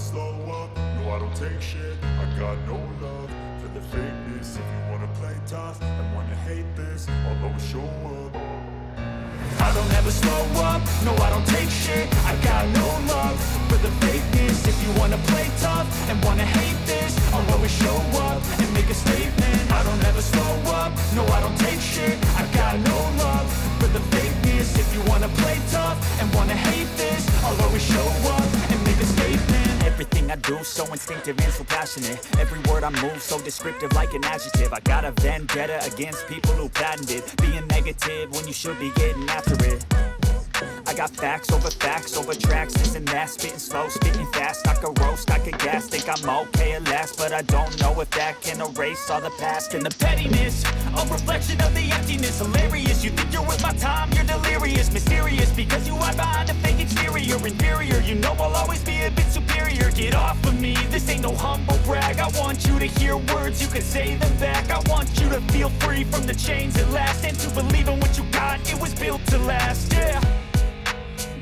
slow up, no I don't take shit. I got no love for the fakeness. If you wanna play tough and wanna hate this, I'll always show up. I don't ever slow up, no I don't take shit. I got no love for the fakeness. If you wanna play tough and wanna hate this, I'll always show up and make a statement. I don't ever slow up, no I don't take shit. I got no love for the fakeness. If you wanna play tough and wanna hate this, I'll always show up and make a statement. Everything I do so instinctive and so passionate. Every word I move so descriptive like an adjective. I got a vendetta against people who patented being negative when you should be getting after it. I got facts over tracks, this and that. Spitting slow, spitting fast, I could roast, I could gas. Think I'm okay at last, but I don't know if that can erase all the past. And the pettiness, a reflection of the emptiness. Hilarious, you think you're worth my time, you're delirious. Mysterious, because you hide behind a fake exterior. Inferior, you know I'll always be a bit superior. Get off of me, this ain't no humble brag. I want you to hear words, you can say them back. I want you to feel free from the chains at last, and to believe in what you got, it was built to last, yeah.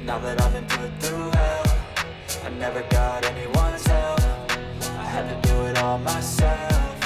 Now that I've been put through hell, I never got anyone's help. I had to do it all myself.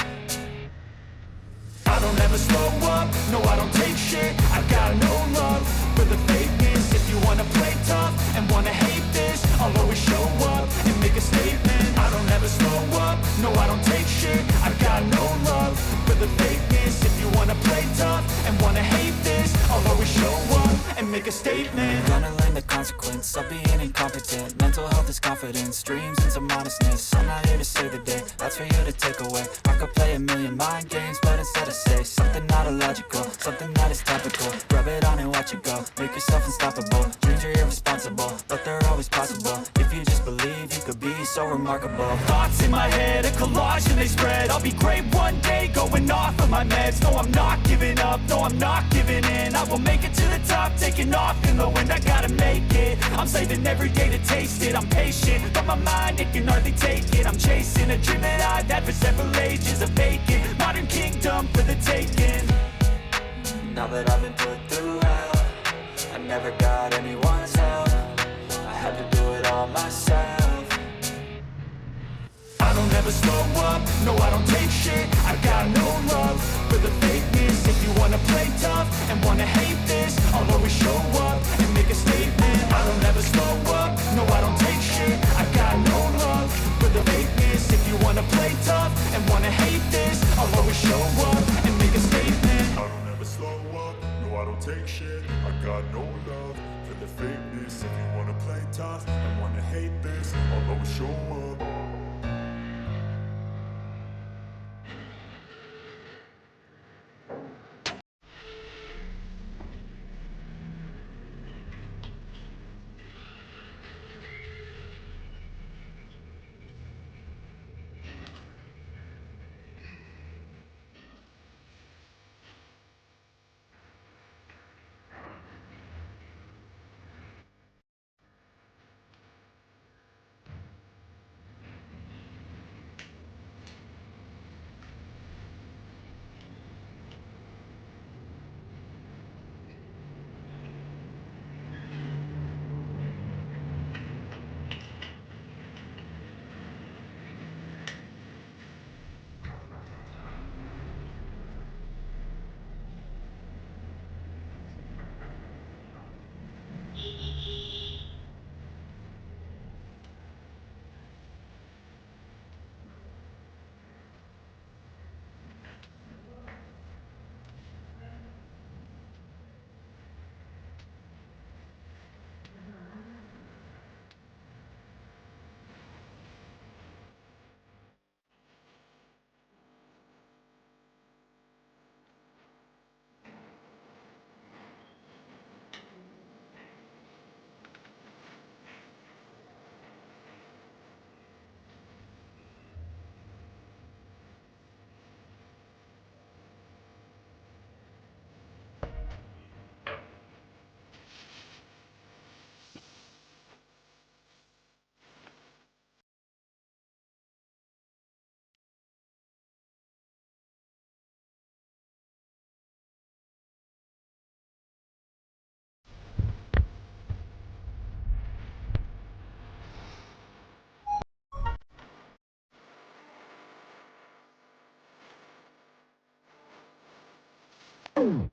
I don't ever slow up, no I don't take shit. I got no love for the fakeness. If you wanna play tough and wanna hate this, I'll always show up and make a statement. I don't ever slow up, no I don't take shit. I got no love for the fakeness. If you wanna play tough and wanna hate this, I'll always show up and make a statement. Gonna learn the consequence of being incompetent. Mental health is confidence, dreams and some modestness. I'm not here to save the day, that's for you to take away. I could play a million mind games, but instead I say something not illogical, something that is topical. Rub it on and watch it go, make yourself unstoppable. Dreams are irresponsible, but they're always possible. If you just believe, you could be so remarkable. Thoughts in my head, a collage and they spread. I'll be great one day, going off of my meds. No, I'm not giving up, no, I'm not giving in. I will make it to the top, taking off in the wind. I gotta make it, I'm saving every day to taste it. I'm patient, but my mind, it can hardly take it. I'm chasing a dream that I've had for several ages. A vacant, modern kingdom for the taking. Now that I've been put through hell, I never got anyone's help. I had to do it all myself. I don't ever slow up, no I don't take shit. I got no love for the fakeness. If you wanna play tough and wanna hate this, I'll always show up and make a statement. I don't ever slow up, no I don't take shit. I got no love for the fakeness. If you wanna play tough and wanna hate this, I'll always show up and make a statement. I don't ever slow up, no I don't take shit. I got no love for the fakeness. If you wanna play tough and wanna hate this, I'll always show up. Boom.